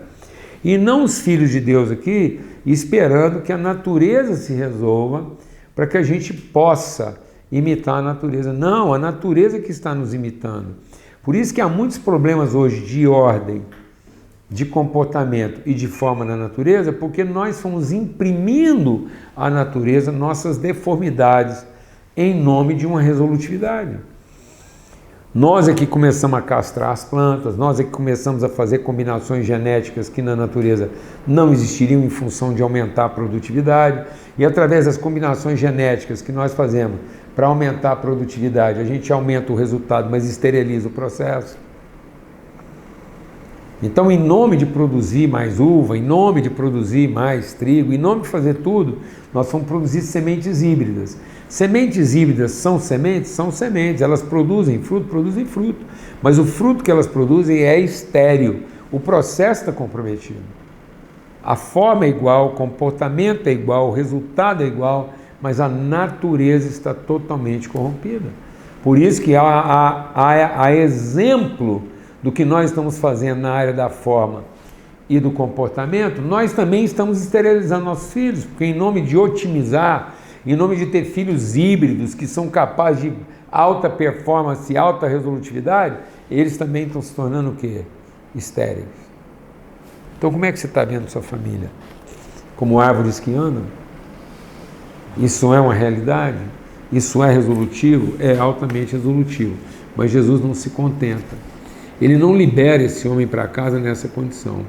E não os filhos de Deus aqui esperando que a natureza se resolva para que a gente possa imitar a natureza. Não, a natureza que está nos imitando. Por isso que há muitos problemas hoje de ordem, de comportamento e de forma na natureza, porque nós fomos imprimindo à natureza nossas deformidades em nome de uma resolutividade. Nós é que começamos a castrar as plantas, nós é que começamos a fazer combinações genéticas que na natureza não existiriam em função de aumentar a produtividade, e através das combinações genéticas que nós fazemos para aumentar a produtividade, a gente aumenta o resultado, mas esteriliza o processo. Então, em nome de produzir mais uva, em nome de produzir mais trigo, em nome de fazer tudo, nós vamos produzir sementes híbridas. Sementes híbridas são sementes? São sementes. Elas produzem fruto, mas o fruto que elas produzem é estéril. O processo está comprometido. A forma é igual, o comportamento é igual, o resultado é igual, mas a natureza está totalmente corrompida. Por isso que há exemplo do que nós estamos fazendo na área da forma e do comportamento, nós também estamos esterilizando nossos filhos, porque em nome de otimizar, em nome de ter filhos híbridos que são capazes de alta performance e alta resolutividade, eles também estão se tornando o quê? Estéreis. Então como é que você está vendo sua família? Como árvores que andam? Isso é uma realidade? Isso é resolutivo? É altamente resolutivo. Mas Jesus não se contenta. Ele não libera esse homem para casa nessa condição.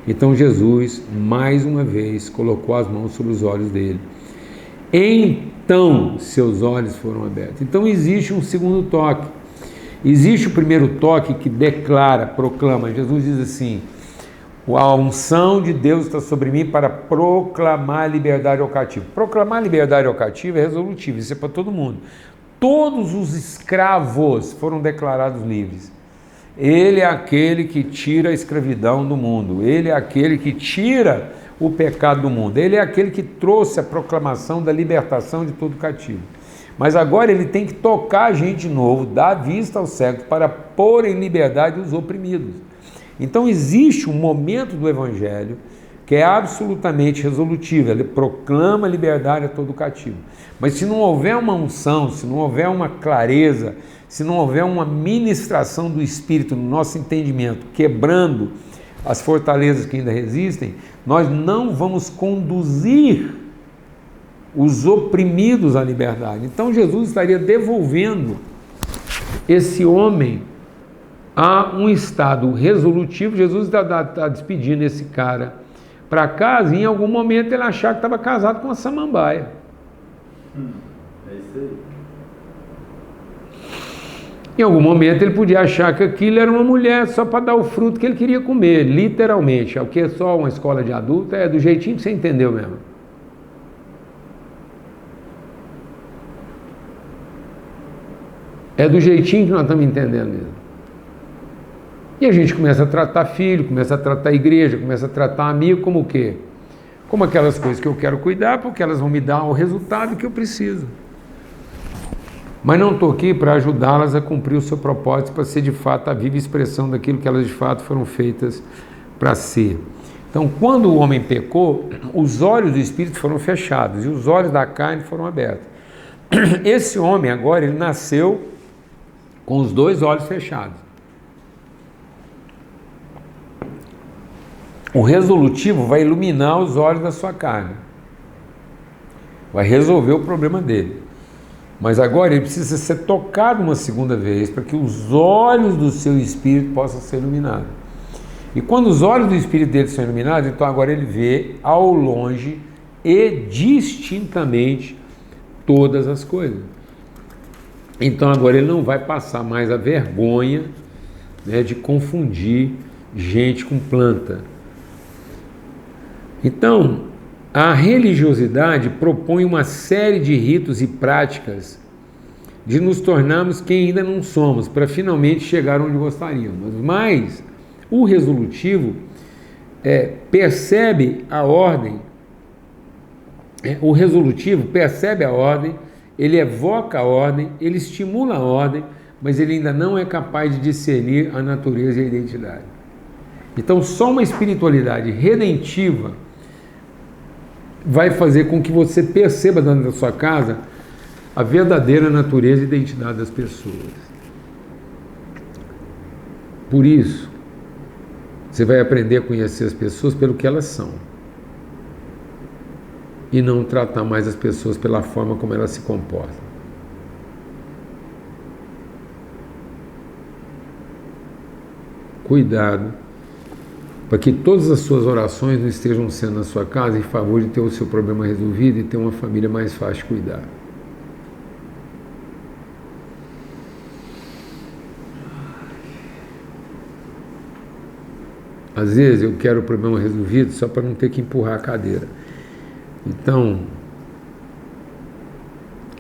Então Jesus, mais uma vez, colocou as mãos sobre os olhos dele. Então seus olhos foram abertos. Então existe um segundo toque. Existe o primeiro toque que declara, proclama. Jesus diz assim: a unção de Deus está sobre mim para proclamar liberdade ao cativo. Proclamar liberdade ao cativo é resolutivo, isso é para todo mundo. Todos os escravos foram declarados livres. Ele é aquele que tira a escravidão do mundo, ele é aquele que tira o pecado do mundo, ele é aquele que trouxe a proclamação da libertação de todo cativo. Mas agora ele tem que tocar a gente de novo, dar vista aos cegos para pôr em liberdade os oprimidos. Então existe um momento do Evangelho que é absolutamente resolutivo, ele proclama a liberdade a todo cativo. Mas se não houver uma unção, se não houver uma clareza, se não houver uma ministração do Espírito no nosso entendimento, quebrando as fortalezas que ainda resistem, nós não vamos conduzir os oprimidos à liberdade. Então Jesus estaria devolvendo esse homem a um estado resolutivo. Jesus está despedindo esse cara para casa, e em algum momento ele achar que estava casado com uma samambaia. É isso aí. Em algum momento ele podia achar que aquilo era uma mulher só para dar o fruto que ele queria comer, literalmente. É o que é só uma escola de adulto, é do jeitinho que você entendeu mesmo. É do jeitinho que nós estamos entendendo mesmo. E a gente começa a tratar filho, começa a tratar a igreja, começa a tratar amigo como o quê? Como aquelas coisas que eu quero cuidar, porque elas vão me dar o resultado que eu preciso. Mas não estou aqui para ajudá-las a cumprir o seu propósito, para ser de fato a viva expressão daquilo que elas de fato foram feitas para ser. Então, quando o homem pecou, os olhos do Espírito foram fechados e os olhos da carne foram abertos. Esse homem agora, ele nasceu com os dois olhos fechados. O resolutivo vai iluminar os olhos da sua carne, vai resolver o problema dele. Mas agora ele precisa ser tocado uma segunda vez para que os olhos do seu espírito possam ser iluminados. E quando os olhos do espírito dele são iluminados, então agora ele vê ao longe e distintamente todas as coisas. Então agora ele não vai passar mais a vergonha, né, de confundir gente com planta. Então, a religiosidade propõe uma série de ritos e práticas de nos tornarmos quem ainda não somos, para finalmente chegar onde gostaríamos. Mas o resolutivo percebe a ordem, o resolutivo percebe a ordem, ele evoca a ordem, ele estimula a ordem, mas ele ainda não é capaz de discernir a natureza e a identidade. Então, só uma espiritualidade redentiva vai fazer com que você perceba dentro da sua casa a verdadeira natureza e identidade das pessoas. Por isso, você vai aprender a conhecer as pessoas pelo que elas são. E não tratar mais as pessoas pela forma como elas se comportam. Cuidado, para que todas as suas orações não estejam sendo na sua casa em favor de ter o seu problema resolvido e ter uma família mais fácil de cuidar. Às vezes eu quero o problema resolvido só para não ter que empurrar a cadeira. Então,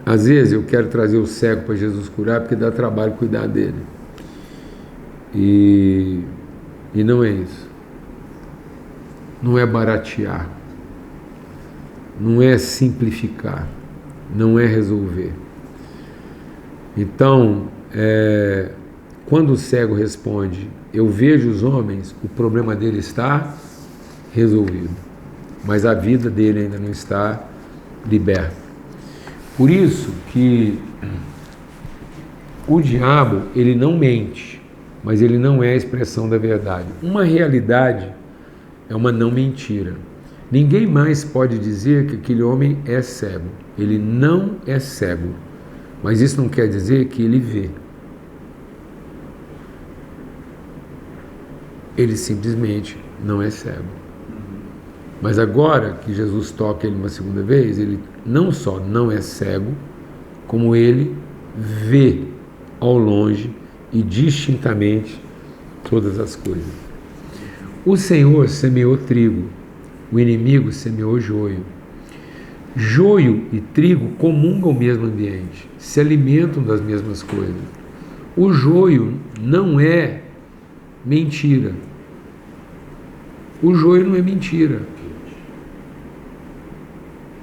às vezes eu quero trazer o cego para Jesus curar porque dá trabalho cuidar dele. E não é isso. Não é baratear. Não é simplificar. Não é resolver. Então, quando o cego responde, eu vejo os homens, o problema dele está resolvido. Mas a vida dele ainda não está liberta. Por isso que o diabo, ele não mente, mas ele não é a expressão da verdade. Uma realidade é uma não mentira. Ninguém mais pode dizer que aquele homem é cego. Ele não é cego, mas isso não quer dizer que ele vê. Ele simplesmente não é cego. Mas agora que Jesus toca ele uma segunda vez, ele não só não é cego, como ele vê ao longe e distintamente todas as coisas. O Senhor semeou trigo, o inimigo semeou joio. Joio e trigo comungam o mesmo ambiente, se alimentam das mesmas coisas. O joio não é mentira. O joio não é mentira.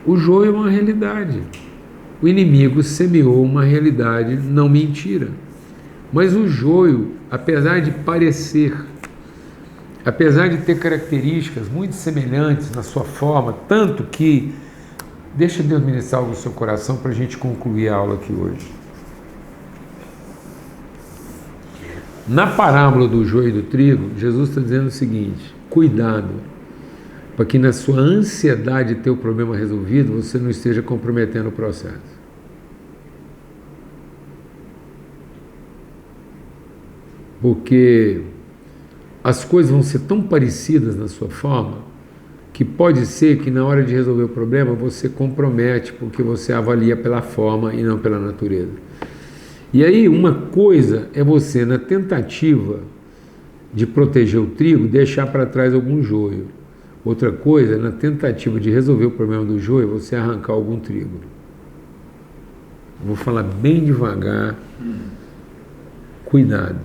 O joio é uma realidade. O inimigo semeou uma realidade não mentira. Mas o joio, apesar de parecer, apesar de ter características muito semelhantes na sua forma, tanto que, deixa Deus ministrar algo no seu coração para a gente concluir a aula aqui hoje. Na parábola do joio e do trigo, Jesus está dizendo o seguinte: cuidado, para que na sua ansiedade de ter o problema resolvido, você não esteja comprometendo o processo. Porque as coisas vão ser tão parecidas na sua forma, que pode ser que na hora de resolver o problema, você compromete, porque você avalia pela forma e não pela natureza. E aí, uma coisa é você, na tentativa de proteger o trigo, deixar para trás algum joio. Outra coisa, na tentativa de resolver o problema do joio, você arrancar algum trigo. Vou falar bem devagar. Cuidado.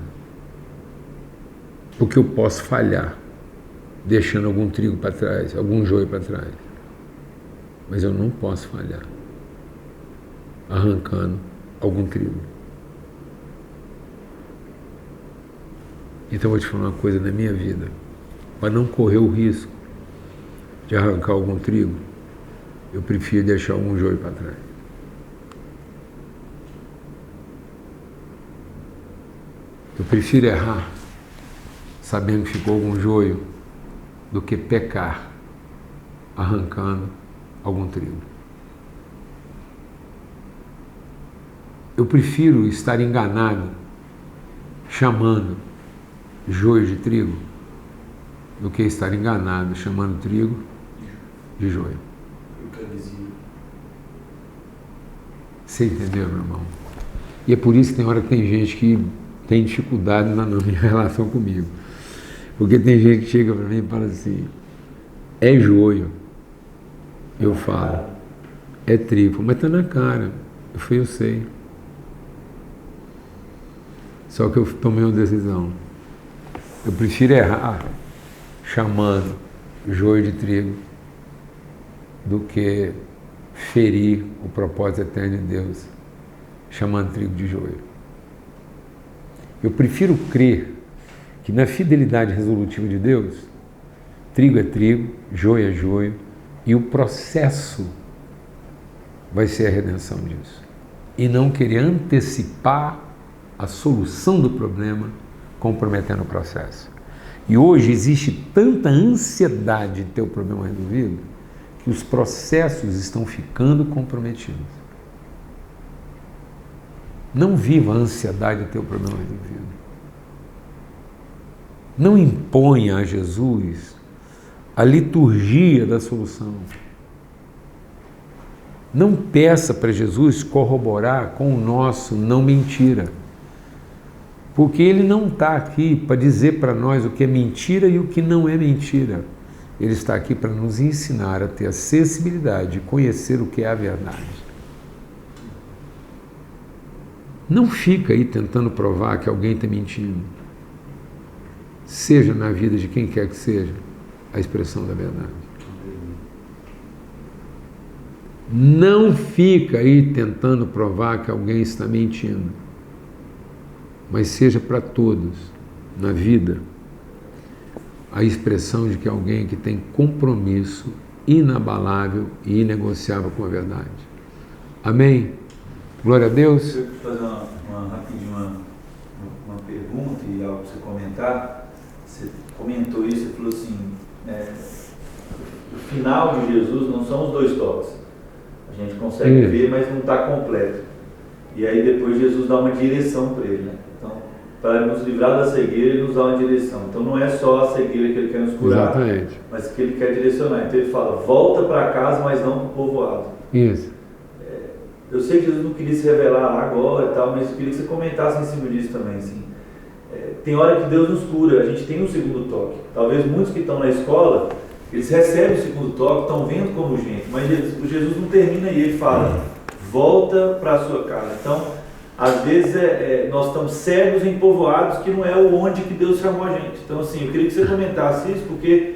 Porque eu posso falhar, deixando algum trigo para trás, algum joio para trás. Mas eu não posso falhar, arrancando algum trigo. Então eu vou te falar uma coisa na minha vida. Para não correr o risco de arrancar algum trigo, eu prefiro deixar algum joio para trás. Eu prefiro errar, sabendo que ficou algum joio, do que pecar, arrancando algum trigo. Eu prefiro estar enganado, chamando joio de trigo, do que estar enganado, chamando trigo de joio. Você entendeu, meu irmão? E é por isso que tem hora que tem gente que tem dificuldade na minha relação comigo. Porque tem gente que chega para mim e fala assim: é joio. Eu falo: é trigo. Mas está na cara. Eu sei. Só que eu tomei uma decisão. Eu prefiro errar chamando joio de trigo do que ferir o propósito eterno de Deus chamando trigo de joio. Eu prefiro crer que na fidelidade resolutiva de Deus, trigo é trigo, joio é joio, e o processo vai ser a redenção disso. E não querer antecipar a solução do problema comprometendo o processo. E hoje existe tanta ansiedade em ter o problema resolvido que os processos estão ficando comprometidos. Não viva a ansiedade de ter o problema resolvido. Não imponha a Jesus a liturgia da solução. Não peça para Jesus corroborar com o nosso não mentira. Porque Ele não está aqui para dizer para nós o que é mentira e o que não é mentira. Ele está aqui para nos ensinar a ter a sensibilidade de conhecer o que é a verdade. Não fica aí tentando provar que alguém está mentindo. Seja na vida de quem quer que seja a expressão da verdade. Não fica aí tentando provar que alguém está mentindo. Mas seja para todos, na vida, a expressão de que alguém que tem compromisso inabalável e inegociável com a verdade. Amém? Glória a Deus. Eu queria fazer uma pergunta e algo para você comentar. Você comentou isso e falou assim, o final de Jesus não são os 2 toques. A gente consegue ver, mas não está completo. E aí depois Jesus dá uma direção para ele, né? Então, para nos livrar da cegueira, ele nos dá uma direção. Então não é só a cegueira que ele quer nos curar, exatamente, mas que ele quer direcionar. Então ele fala, volta para casa, mas não para o povoado. Isso. Eu sei que Jesus não queria se revelar agora e tal, mas eu queria que você comentasse em cima disso também, assim. Tem hora que Deus nos cura, a gente tem um segundo toque. Talvez muitos que estão na escola, eles recebem o segundo toque, estão vendo como gente, mas Jesus não termina aí, ele fala, volta para a sua casa. Então, às vezes nós estamos cegos em povoados que não é o onde que Deus chamou a gente. Então, assim, eu queria que você comentasse isso, porque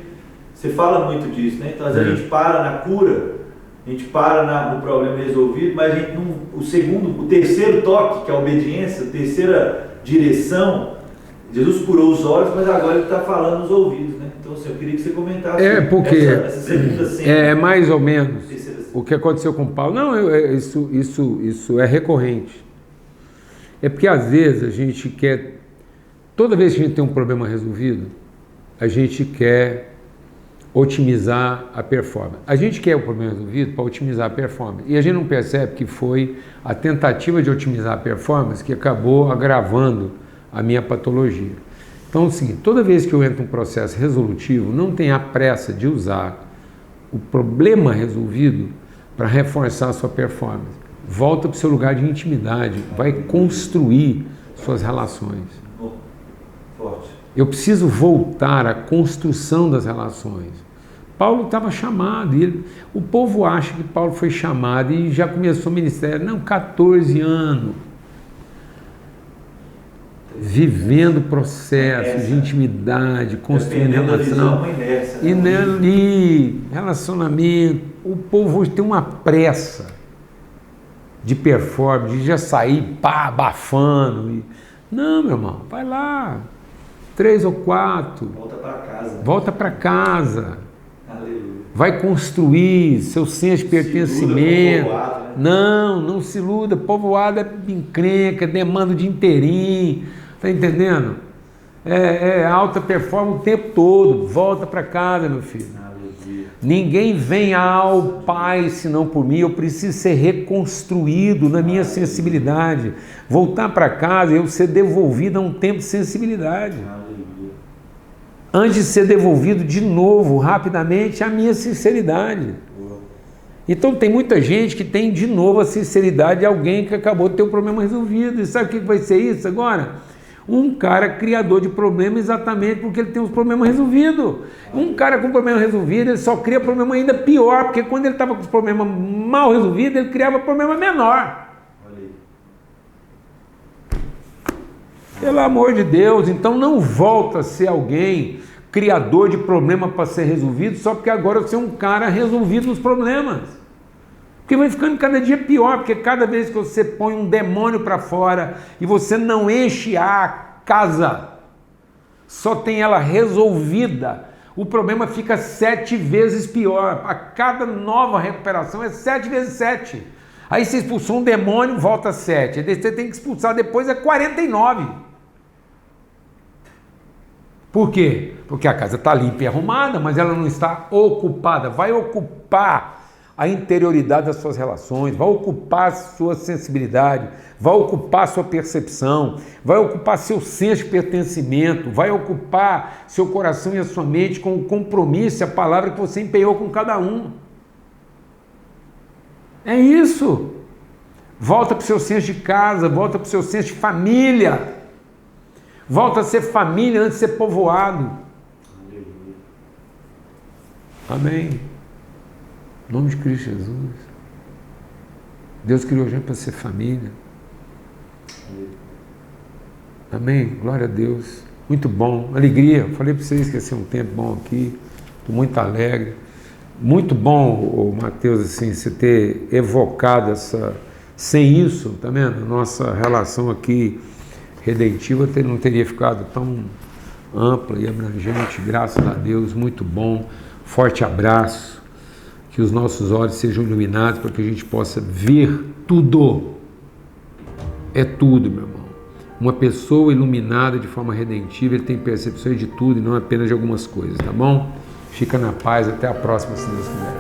você fala muito disso, né? Então, às vezes a gente para na cura, a gente para no problema resolvido, mas a gente não, o terceiro toque, que é a obediência, a terceira direção, Jesus curou os olhos, mas agora ele está falando nos ouvidos, né? Então, assim, eu queria que você comentasse porque essa segunda cena. É mais ou menos o que aconteceu com Paulo. Não, isso é recorrente. É porque às vezes a gente quer, toda vez que a gente tem um problema resolvido, a gente quer otimizar a performance. A gente quer o problema resolvido para otimizar a performance. E a gente não percebe que foi a tentativa de otimizar a performance que acabou agravando a minha patologia. Então é o seguinte, toda vez que eu entro em um processo resolutivo, não tenha pressa de usar o problema resolvido para reforçar a sua performance. Volta para o seu lugar de intimidade, vai construir suas relações. Forte. Eu preciso voltar à construção das relações. Paulo estava chamado, o povo acha que Paulo foi chamado e já começou o ministério. Não, 14 anos. Vivendo processos de intimidade, construindo relação. E relacionamento. O povo hoje tem uma pressa de performance, de já sair abafando. Não, meu irmão, vai lá. 3 ou 4. Volta para casa. Volta para casa. Aleluia. Vai construir seu senso de pertencimento. Né? Não se iluda. Povoado é encrenca, demanda de inteirinho. Está entendendo? É alta performance o tempo todo. Volta para casa, meu filho. Aleluia. Ninguém vem ao Pai senão por mim. Eu preciso ser reconstruído na minha sensibilidade. Voltar para casa e eu ser devolvido a um tempo de sensibilidade. Antes de ser devolvido de novo, rapidamente, à minha sinceridade. Então tem muita gente que tem de novo a sinceridade de alguém que acabou de ter um problema resolvido. E sabe o que vai ser isso agora? Um cara criador de problema exatamente porque ele tem os problemas resolvidos. Um cara com problema resolvido, ele só cria problema ainda pior, porque quando ele estava com os problemas mal resolvidos, ele criava problema menor. Pelo amor de Deus, então não volta a ser alguém criador de problema para ser resolvido só porque agora você é um cara resolvido nos problemas. Porque vai ficando cada dia pior, porque cada vez que você põe um demônio para fora e você não enche a casa, só tem ela resolvida, o problema fica 7 vezes pior. A cada nova recuperação é 7 vezes 7. Aí você expulsou um demônio, volta 7. Aí você tem que expulsar depois, é 49. Por quê? Porque a casa está limpa e arrumada, mas ela não está ocupada. Vai ocupar a interioridade das suas relações, vai ocupar a sua sensibilidade, vai ocupar a sua percepção, vai ocupar seu senso de pertencimento, vai ocupar seu coração e a sua mente com o compromisso e a palavra que você empenhou com cada um. É isso. Volta para o seu senso de casa, volta para o seu senso de família. Volta a ser família antes de ser povoado. Amém. Em nome de Cristo Jesus. Deus criou a gente para ser família. Amém. Glória a Deus. Muito bom. Alegria. Falei para vocês que ia ser um tempo bom aqui. Estou muito alegre. Muito bom, Mateus, assim, você ter evocado essa... Sem isso, tá vendo? Nossa relação aqui redentiva não teria ficado tão ampla e abrangente. Graças a Deus. Muito bom. Forte abraço. Que os nossos olhos sejam iluminados para que a gente possa ver tudo. É tudo, meu irmão. Uma pessoa iluminada de forma redentiva, ele tem percepções de tudo e não apenas de algumas coisas, tá bom? Fica na paz, até a próxima, se Deus quiser.